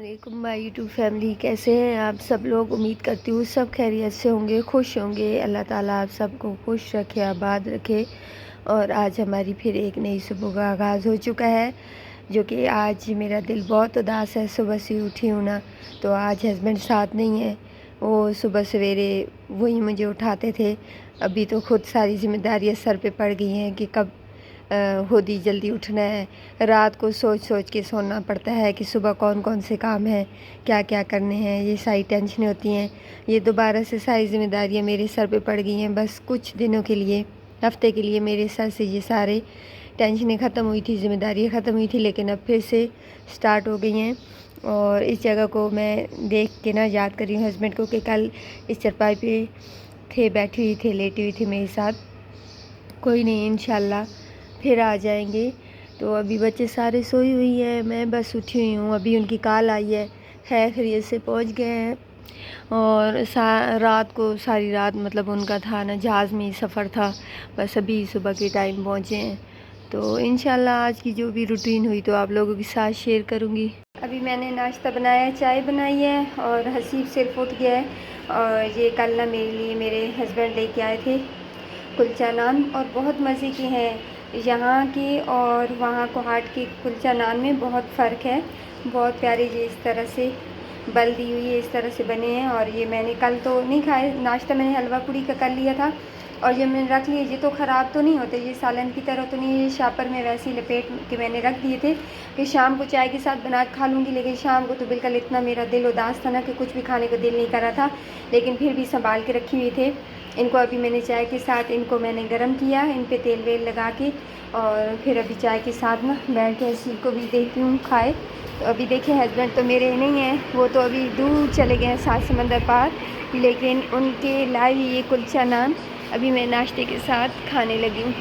वालेकुम my YouTube family. कैसे हैं आप सब लोग? उम्मीद करती हूँ सब खैरियत से होंगे, खुश होंगे। अल्लाह ताला आप सबको खुश रखे, आबाद रखे। और आज हमारी फिर एक नई सुबह का आगाज़ हो चुका है, जो कि आज मेरा दिल बहुत उदास है। सुबह से उठी हूँ ना, तो आज हस्बैंड साथ नहीं है। वो सुबह सवेरे वही मुझे उठाते थे। अभी तो खुद सारी जिम्मेदारियाँ सर पे पड़ गई हैं कि कब खुद ही जल्दी उठना है। रात को सोच सोच के सोना पड़ता है कि सुबह कौन कौन से काम हैं, क्या क्या करने हैं। ये सारी टेंशनें होती हैं। ये दोबारा से सारी जिम्मेदारियां मेरे सर पे पड़ गई हैं। बस कुछ दिनों के लिए, हफ्ते के लिए मेरे सर से ये सारे टेंशनें ख़त्म हुई थी, जिम्मेदारियाँ ख़त्म हुई थी, लेकिन अब फिर से स्टार्ट हो गई हैं। और इस जगह को मैं देख के ना याद कर रही हूँ हस्बैंड को कि कल इस चरपाई पे थे, बैठी हुई थे, लेटी हुई थी मेरे साथ। कोई नहीं, इंशाल्लाह फिर आ जाएंगे। तो अभी बच्चे सारे सोई हुई हैं, मैं बस उठी हुई हूँ। अभी उनकी कॉल आई है, खैर खैरियत से पहुँच गए हैं। और रात को सारी रात मतलब उनका था ना, जहाज़ में ही सफ़र था। बस अभी सुबह के टाइम पहुँचे हैं। तो इंशाल्लाह आज की जो भी रूटीन हुई तो आप लोगों के साथ शेयर करूँगी। अभी मैंने नाश्ता बनाया, चाय बनाई है और हसीब सिर्फ उठ गया है। और ये कल ना मेरे लिए मेरे हस्बैंड लेके आए थे कुलचा नान, और बहुत मज़े की हैं। यहाँ की और वहाँ कोहाट की कुलचा नान में बहुत फ़र्क है। बहुत प्यारे ये इस तरह से बल दी हुई है, इस तरह से बने हैं। और ये मैंने कल तो नहीं खाए, नाश्ता मैंने हलवा पूड़ी का कर लिया था। और ये मैंने रख लिए, ये तो ख़राब तो नहीं होते, ये सालन की तरह तो नहीं। ये शापर में वैसे ही लपेट के मैंने रख दिए थे कि शाम को चाय के साथ बना खा लूँगी। लेकिन शाम को तो बिल्कुल इतना मेरा दिल उदास था ना कि कुछ भी खाने को दिल नहीं कर रहा था, लेकिन फिर भी संभाल के रखी हुई थे। इनको अभी मैंने चाय के साथ इनको मैंने गरम किया, इन पे तेल वेल लगा के, और फिर अभी चाय के साथ ना बैठ के इसी को भी देखती हूँ खाए। तो अभी देखिए हस्बैंड तो मेरे नहीं हैं, वो तो अभी दूर चले गए हैं, 7 समंदर पार। लेकिन उनके लाए ये कुलचा नान अभी मैं नाश्ते के साथ खाने लगी हूँ।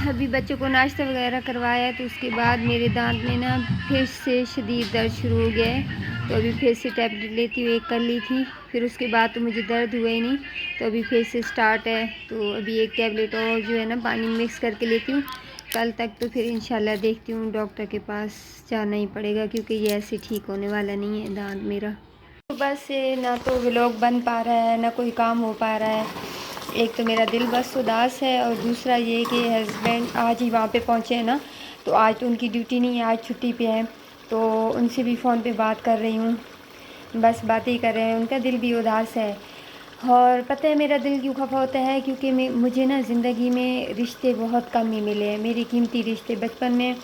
अभी बच्चों को नाश्ता वगैरह करवाया, तो उसके बाद मेरे दांत में ना फिर से शदीद दर्द शुरू हो गया है। तो अभी फिर से टैबलेट लेती हुई एक कर ली थी, फिर उसके बाद तो मुझे दर्द हुआ ही नहीं। तो अभी फिर से स्टार्ट है। तो अभी एक टैबलेट और जो है ना पानी में मिक्स करके लेती हूँ। कल तक तो फिर इंशाल्लाह देखती हूँ, डॉक्टर के पास जाना ही पड़ेगा, क्योंकि ये ऐसे ठीक होने वाला नहीं है दांत मेरा। सुबह से ना तो व्लॉग बन पा रहा है, ना कोई काम हो पा रहा है। एक तो मेरा दिल बस उदास है, और दूसरा ये कि हस्बैंड आज ही वहाँ पे पहुँचे हैं ना, तो आज तो उनकी ड्यूटी नहीं है, आज छुट्टी पे है। तो उनसे भी फ़ोन पे बात कर रही हूँ, बस बातें ही कर रहे हैं। उनका दिल भी उदास है। और पता है मेरा दिल क्यों खफा होता है? क्योंकि मुझे ना ज़िंदगी में रिश्ते बहुत कम ही मिले हैं, मेरे कीमती रिश्ते। बचपन में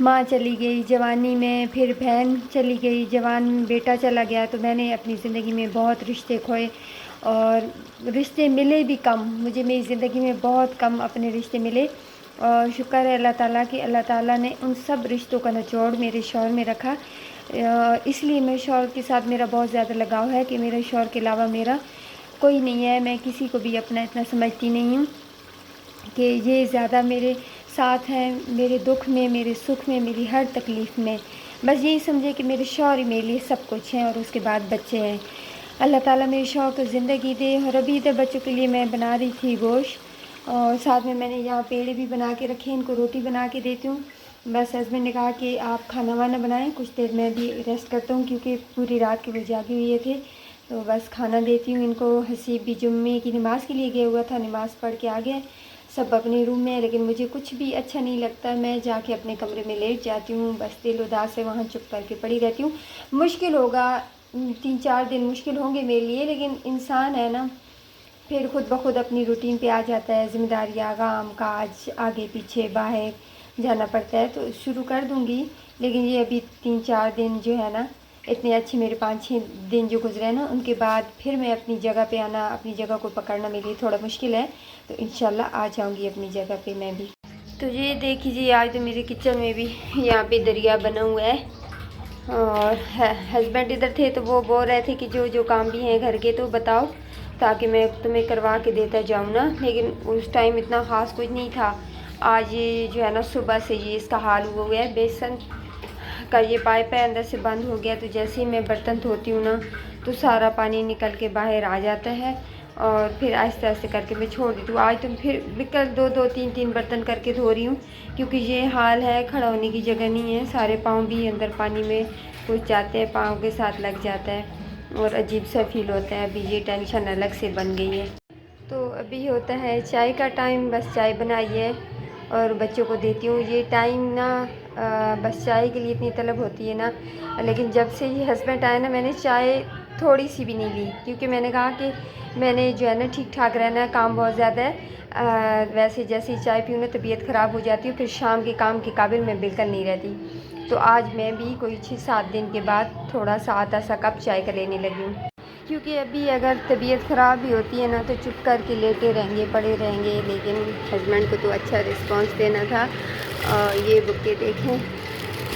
माँ चली गई, जवानी में फिर बहन चली गई, जवान बेटा चला गया। तो मैंने अपनी ज़िंदगी में बहुत रिश्ते खोए, और रिश्ते मिले भी कम मुझे। मेरी ज़िंदगी में बहुत कम अपने रिश्ते मिले, और शुक्र है अल्लाह ताला कि अल्लाह ताला ने उन सब रिश्तों का निचोड़ मेरे शौहर में रखा। इसलिए मेरे शौहर के साथ मेरा बहुत ज़्यादा लगाव है कि मेरे शौहर के अलावा मेरा कोई नहीं है। मैं किसी को भी अपना इतना समझती नहीं हूँ कि ये ज़्यादा मेरे साथ हैं, मेरे दुख में, मेरे सुख में, मेरी हर तकलीफ़ में। बस यही समझे कि मेरे शौहर ही मेरे लिए सब कुछ हैं, और उसके बाद बच्चे हैं। अल्लाह ताला मेरे शौहर को ज़िंदगी दे। और अभी इधर बच्चों के लिए मैं बना रही थी गोश्त, और साथ में मैंने यहाँ पेड़े भी बना के रखे, इनको रोटी बना के देती हूँ। बस हस्बैंड ने कहा कि आप खाना वाना बनाएं, कुछ देर मैं भी रेस्ट करता हूँ, क्योंकि पूरी रात के वो जागे हुए थे। तो बस खाना देती हूँ इनको। हसीब भी जुम्मे की नमाज़ के लिए गया हुआ था, नमाज़ पढ़ के आ गया। सब अपने रूम में, लेकिन मुझे कुछ भी अच्छा नहीं लगता। मैं जाके अपने कमरे में लेट जाती हूँ, बस दिल उदास है, वहाँ चुप करके पड़ी रहती हूँ। मुश्किल होगा, 3-4 दिन मुश्किल होंगे मेरे लिए, लेकिन इंसान है ना, फिर खुद ब खुद अपनी रूटीन पे आ जाता है। ज़िम्मेदारियाँ, काम काज, आगे पीछे बाहर जाना पड़ता है, तो शुरू कर दूँगी। लेकिन ये अभी 3-4 दिन जो है ना, इतने अच्छे मेरे 5-6 दिन जो गुजरे ना, उनके बाद फिर मैं अपनी जगह पे आना, अपनी जगह को पकड़ना मेरे लिए थोड़ा मुश्किल है। तो इंशाल्लाह आ जाऊंगी अपनी जगह पे मैं भी। तो ये देख लीजिए, आज तो मेरे किचन में भी यहाँ पे दरिया बना हुआ है। और हस्बैंड इधर थे, तो वो बोल रहे थे कि जो जो काम भी हैं घर के तो बताओ, ताकि मैं तुम्हें करवा के देता जाऊँ ना। लेकिन उस टाइम इतना ख़ास कुछ नहीं था। आज ये जो है ना, सुबह से ये इसका हाल हुआ हुआ है। बेसन का ये पाइप है, अंदर से बंद हो गया। तो जैसे ही मैं बर्तन धोती हूँ ना, तो सारा पानी निकल के बाहर आ जाता है, और फिर आहिस्ते आहिस्ते करके मैं छोड़ देती हूँ। आज तो फिर बिल्कुल 2-2, 3-3 बर्तन करके धो रही हूँ, क्योंकि ये हाल है, खड़ा होने की जगह नहीं है। सारे पाँव भी अंदर पानी में कुछ जाते हैं पाँव के साथ लग जाता है और अजीब सा फील होता है। अभी ये टेंशन अलग से बन गई है। तो अभी होता है चाय का टाइम, बस चाय बनाई है और बच्चों को देती हूँ। ये टाइम ना बस चाय के लिए इतनी तलब होती है ना, लेकिन जब से ये हस्बैंड आए ना मैंने चाय थोड़ी सी भी नहीं ली, क्योंकि मैंने कहा कि मैंने जो है ना ठीक ठाक रहना है, काम बहुत ज़्यादा है। वैसे जैसे ही चाय पीऊँ ना तबीयत ख़राब हो जाती है, फिर शाम के काम के काबिल मैं बिल्कुल नहीं रहती। तो आज मैं भी कोई 6-7 दिन के बाद थोड़ा सा आधा सा कप चाय का लेने लगी हूँ, क्योंकि अभी अगर तबीयत ख़राब भी होती है ना तो चुप करके लेटे रहेंगे, पड़े रहेंगे। लेकिन हस्बैंड को तो अच्छा रिस्पांस देना था। ये बुके देखें,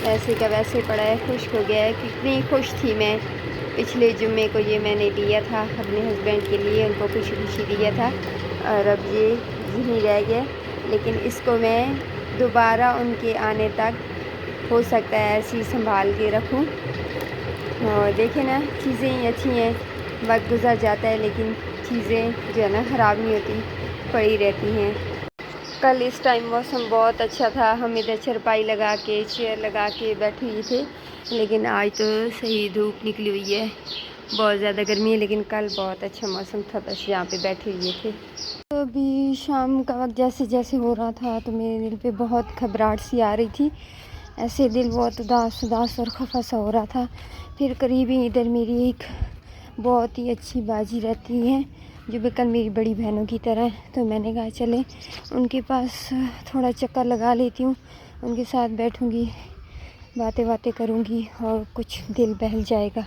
वैसे का वैसे पड़ा है, खुश्क हो गया है। कितनी खुश थी मैं, पिछले जुम्मे को ये मैंने लिया था अपने हस्बैंड के लिए, उनको खुशी खुशी दिया था और अब ये यहीं रह गया। लेकिन इसको मैं दोबारा उनके आने तक हो सकता है ऐसे ही संभाल के रखूं। और देखें ना, चीज़ें ही अच्छी हैं, वक्त गुजर जाता है लेकिन चीज़ें जो है ना ख़राब नहीं होती, पड़ी रहती हैं। कल इस टाइम मौसम बहुत अच्छा था, हम इधर चारपाई लगा के चेयर लगा के बैठे हुए थे। लेकिन आज तो सही धूप निकली हुई है, बहुत ज़्यादा गर्मी है, लेकिन कल बहुत अच्छा मौसम था, बस यहाँ पे बैठे हुए थे। तो अभी शाम का वक्त जैसे जैसे हो रहा था तो मेरे दिल पे बहुत घबराहट सी आ रही थी, ऐसे दिल बहुत उदास उदास और खफा सा हो रहा था। फिर करीबी इधर मेरी एक बहुत ही अच्छी बाजी रहती है जो बिल्कुल मेरी बड़ी बहनों की तरह है, तो मैंने कहा चले उनके पास थोड़ा चक्कर लगा लेती हूँ, उनके साथ बैठूँगी, बातें बातें करूँगी और कुछ दिल बहल जाएगा।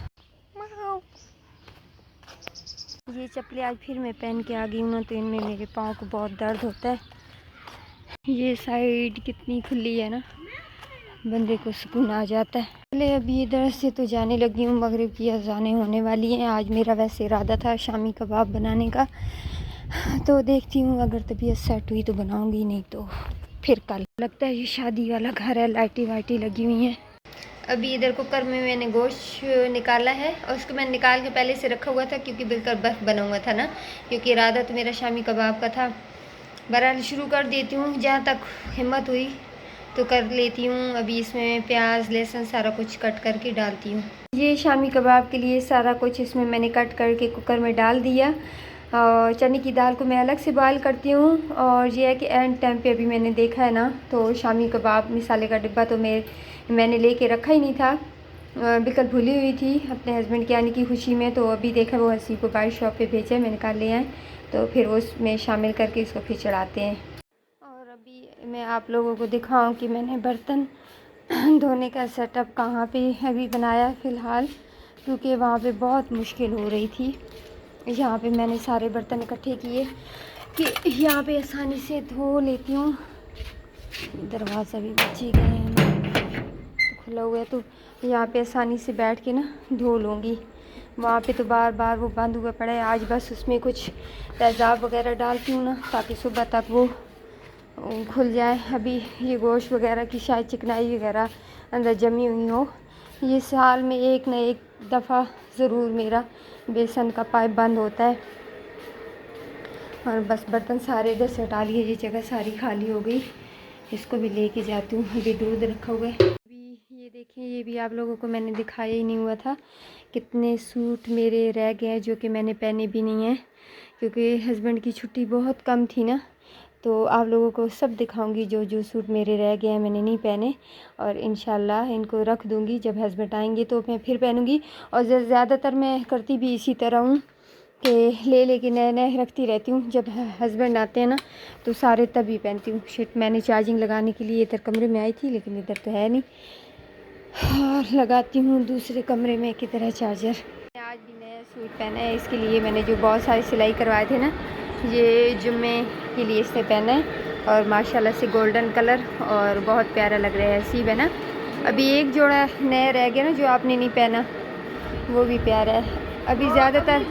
ये चप्पलें आज फिर मैं पहन के आ गई हूँ ना, तो इनमें मेरे पाँव को बहुत दर्द होता है। ये साइड कितनी खुली है ना, बंदे को सुकून आ जाता है। पहले अभी इधर से तो जाने लगी हूँ, मगरिब की अज़ानें होने वाली हैं। आज मेरा वैसे इरादा था शामी कबाब बनाने का, तो देखती हूँ अगर तबीयत सेट हुई तो बनाऊँगी, नहीं तो फिर कल। लगता है ये शादी वाला घर है, लाइटें वाइटें लगी हुई हैं। अभी इधर कुकर में मैंने गोश्त निकाला है और उसको मैंने निकाल के पहले से रखा हुआ था, क्योंकि बिल्कुल बर्फ़ बना हुआ था ना, क्योंकि इरादा तो मेरा शामी कबाब का था। बहरहाल शुरू कर देती हूँ, जहाँ तक हिम्मत हुई तो कर लेती हूँ। अभी इसमें प्याज लहसुन सारा कुछ कट करके डालती हूँ। ये शामी कबाब के लिए सारा कुछ इसमें मैंने कट करके कुकर में डाल दिया। और चने की दाल को मैं अलग से बॉयल करती हूँ। और ये है कि एंड टाइम पे अभी मैंने देखा है ना, तो शामी कबाब मिसाले का डिब्बा तो मैंने लेके रखा ही नहीं था, बिल्कुल भूली हुई थी अपने हस्बैंड के आने की खुशी में। तो अभी देखा वो हंसी को बाइक शॉप पे भेजा, मैंने कहा ले आए, तो फिर उसमें शामिल करके इसको फिर चढ़ाते हैं। और अभी मैं आप लोगों को दिखाऊं कि मैंने बर्तन धोने का सेटअप कहाँ पे अभी बनाया फ़िलहाल, क्योंकि वहाँ पे बहुत मुश्किल हो रही थी। यहाँ पे मैंने सारे बर्तन इकट्ठे किए कि यहाँ पे आसानी से धो लेती हूँ। दरवाज़ा भी बची गए हैं तो खुला हुआ है, तो यहाँ पे आसानी से बैठ के ना धो लूँगी। वहाँ पे तो बार बार वो बंद हुआ पड़ा है। आज बस उसमें कुछ तेज़ाब वगैरह डालती हूँ ना, ताकि सुबह तक वो खुल जाए। अभी ये गोश्त वगैरह की शायद चिकनाई वगैरह अंदर जमी हुई हो। ये साल में एक न एक दफ़ा ज़रूर मेरा बेसन का पाइप बंद होता है। और बस बर्तन सारे इधर से हटा लिए, ये जगह सारी खाली हो गई, इसको भी लेके जाती हूँ। अभी दूध रखा हुआ है। अभी ये देखिए, ये भी आप लोगों को मैंने दिखाया ही नहीं हुआ था, कितने सूट मेरे रह गए हैं जो कि मैंने पहने भी नहीं हैं, क्योंकि हस्बैंड की छुट्टी बहुत कम थी ना। तो आप लोगों को सब दिखाऊंगी जो जो सूट मेरे रह गए हैं मैंने नहीं पहने, और इंशाल्लाह इनको रख दूंगी, जब हस्बैंड आएंगे तो मैं फिर पहनूंगी। और ज़्यादातर मैं करती भी इसी तरह हूँ कि ले के नए नए रखती रहती हूँ, जब हस्बैंड आते हैं ना तो सारे तभी पहनती हूँ। शिट, मैंने चार्जिंग लगाने के लिए इधर कमरे में आई थी, लेकिन इधर तो है नहीं, और लगाती हूँ दूसरे कमरे में किधर है चार्जर। आज भी नया सूट पहना है, इसके लिए मैंने जो बहुत सारी सिलाई करवाए थे ना, ये जुम्मे के लिए इससे पहना है। और माशाल्लाह से गोल्डन कलर और बहुत प्यारा लग रहा है, सीब है ना। अभी एक जोड़ा नया रह गया ना जो आपने नहीं पहना, वो भी प्यारा है। अभी ज़्यादातर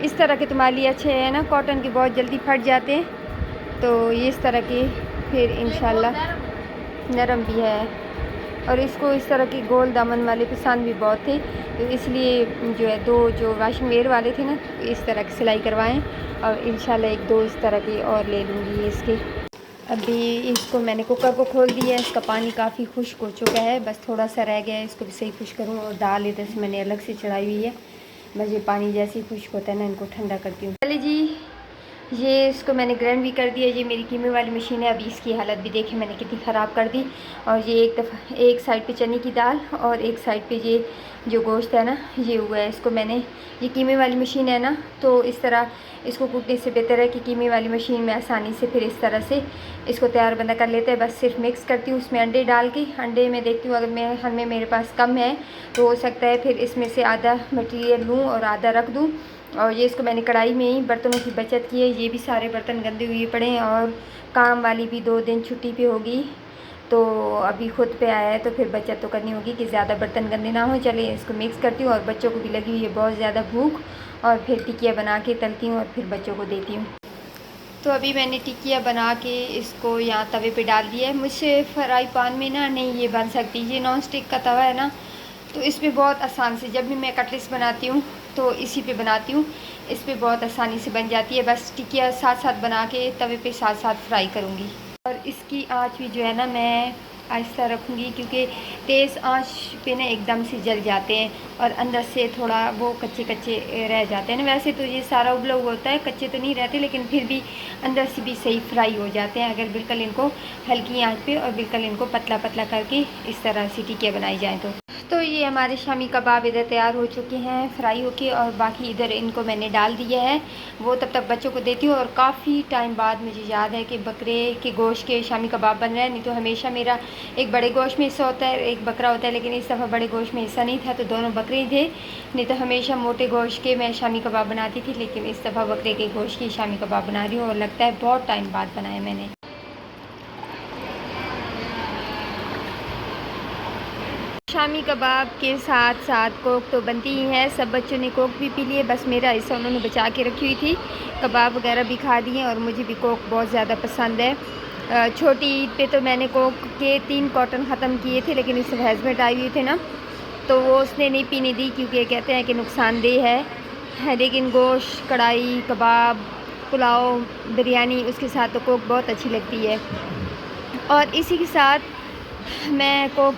इस तरह के तुम्हारे अच्छे हैं ना, कॉटन के बहुत जल्दी फट जाते हैं, तो ये इस तरह के फिर इंशाल्लाह नरम भी है। और इसको इस तरह के गोल दामन वाले पसंद भी बहुत थे, तो इसलिए जो है दो जो वाशिंग वेयर वाले थे ना, इस तरह की सिलाई करवाएं, और इंशाल्लाह एक दो इस तरह के और ले लूँगी इसके। अभी इसको मैंने कुकर को खोल दिया है, इसका पानी काफ़ी खुश्क हो चुका है, बस थोड़ा सा रह गया है, इसको भी सही खुश करूँ। और दाल इधर से मैंने अलग से चढ़ाई हुई है, बस ये पानी जैसे ही खुश्क होता है ना, इनको ठंडा करती हूँ। चलिए जी, ये इसको मैंने ग्राइंड भी कर दिया। ये मेरी कीमे वाली मशीन है, अभी इसकी हालत भी देखें मैंने कितनी ख़राब कर दी। और ये एक साइड पे चने की दाल और एक साइड पे ये जो गोश्त है ना ये हुआ है। इसको मैंने, ये कीमे वाली मशीन है ना, तो इस तरह इसको कूटने से बेहतर है कि कीमे वाली मशीन में आसानी से फिर इस तरह से इसको तैयार बंदा कर लेते हैं। बस सिर्फ मिक्स करती हूँ उसमें अंडे डाल के। अंडे में देखती हूँ अगर हमें मेरे पास कम है तो हो सकता है फिर इसमें से आधा मटीरियल लूँ और आधा रख दूँ। और ये इसको मैंने कढ़ाई में ही बर्तनों की बचत की है। ये भी सारे बर्तन गंदे हुए पड़े हैं और काम वाली भी 2 दिन छुट्टी पे होगी, तो अभी खुद पे आया है तो फिर बचत तो करनी होगी कि ज़्यादा बर्तन गंदे ना हो। चलिए इसको मिक्स करती हूँ और बच्चों को भी लगी हुई है बहुत ज़्यादा भूख, और फिर टिकिया बना के तलती हूँ और फिर बच्चों को देती हूँ। तो अभी मैंने टिकिया बना के इसको यहाँ तवे पे डाल दिया है। मुझसे फ्राई पैन में ना नहीं ये बन सकती, ये नॉन स्टिक का तवा है ना, तो इस पर बहुत आसान से, जब भी मैं कटलेट्स बनाती हूँ तो इसी पे बनाती हूँ, इस पर बहुत आसानी से बन जाती है। बस टिकिया साथ साथ बना के तवे पे साथ साथ फ्राई करूँगी। और इसकी आंच भी जो है ना मैं आहिस्ता रखूँगी, क्योंकि तेज़ आंच पे ना एकदम से जल जाते हैं और अंदर से थोड़ा वो कच्चे कच्चे रह जाते हैं ना। वैसे तो ये सारा उबला हुआ होता है, कच्चे तो नहीं रहते, लेकिन फिर भी अंदर से भी सही फ्राई हो जाते हैं अगर बिल्कुल इनको हल्की आंच पे और बिल्कुल इनको पतला पतला करके इस तरह से टिकिया बनाई जाए। तो ये हमारे शामी कबाब इधर तैयार हो चुके हैं फ्राई होके, और बाकी इधर इनको मैंने डाल दिया है, वो तब तक बच्चों को देती हूँ। और काफ़ी टाइम बाद मुझे याद है कि बकरे के गोश्त के शामी कबाब बन रहे हैं। नहीं तो हमेशा मेरा एक बड़े गोश्त में हिस्सा होता है, एक बकरा होता है, लेकिन इस दफ़ा बड़े गोश्त में हिस्सा नहीं था तो दोनों बकरे थे। नहीं तो हमेशा मोटे गोश्त के मैं शामी कबाब बनाती थी, लेकिन इस दफ़ा बकरे के गोश्त की शामी कबाब बना रही हूँ, और लगता है बहुत टाइम बाद बनाया मैंने। शामी कबाब के साथ साथ कोक तो बनती ही है। सब बच्चों ने कोक भी पी लिए, बस मेरा हिस्सा उन्होंने बचा के रखी हुई थी। कबाब वगैरह भी खा दिए और मुझे भी कोक बहुत ज़्यादा पसंद है। छोटी ईद पे तो मैंने कोक के 3 कॉटन ख़त्म किए थे, लेकिन इस हस्बैंड आए हुए थे ना तो वो उसने नहीं पीने दी, क्योंकि कहते हैं कि नुकसानदेह है। लेकिन गोश्त, कढ़ाई, कबाब, पुलाव, बिरयानी, उसके साथ तो कोक बहुत अच्छी लगती है। और इसी के साथ मैं कोक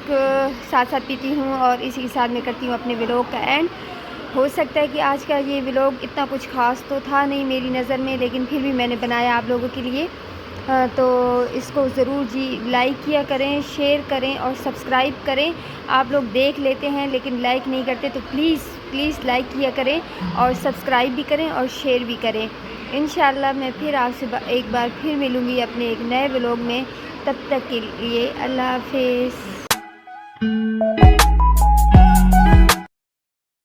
साथ साथ पीती हूँ और इसी के साथ मैं करती हूँ अपने व्लॉग का एंड। हो सकता है कि आज का ये व्लॉग इतना कुछ ख़ास तो था नहीं मेरी नज़र में, लेकिन फिर भी मैंने बनाया आप लोगों के लिए। तो इसको ज़रूर जी लाइक किया करें, शेयर करें और सब्सक्राइब करें। आप लोग देख लेते हैं लेकिन लाइक नहीं करते, तो प्लीज़ लाइक किया करें और सब्सक्राइब भी करें और शेयर भी करें। इंशाल्लाह मैं फिर आपसे एक बार फिर मिलूँगी अपने एक नए व्लॉग में। तब तक के लिए अल्लाह हाफ़िज़।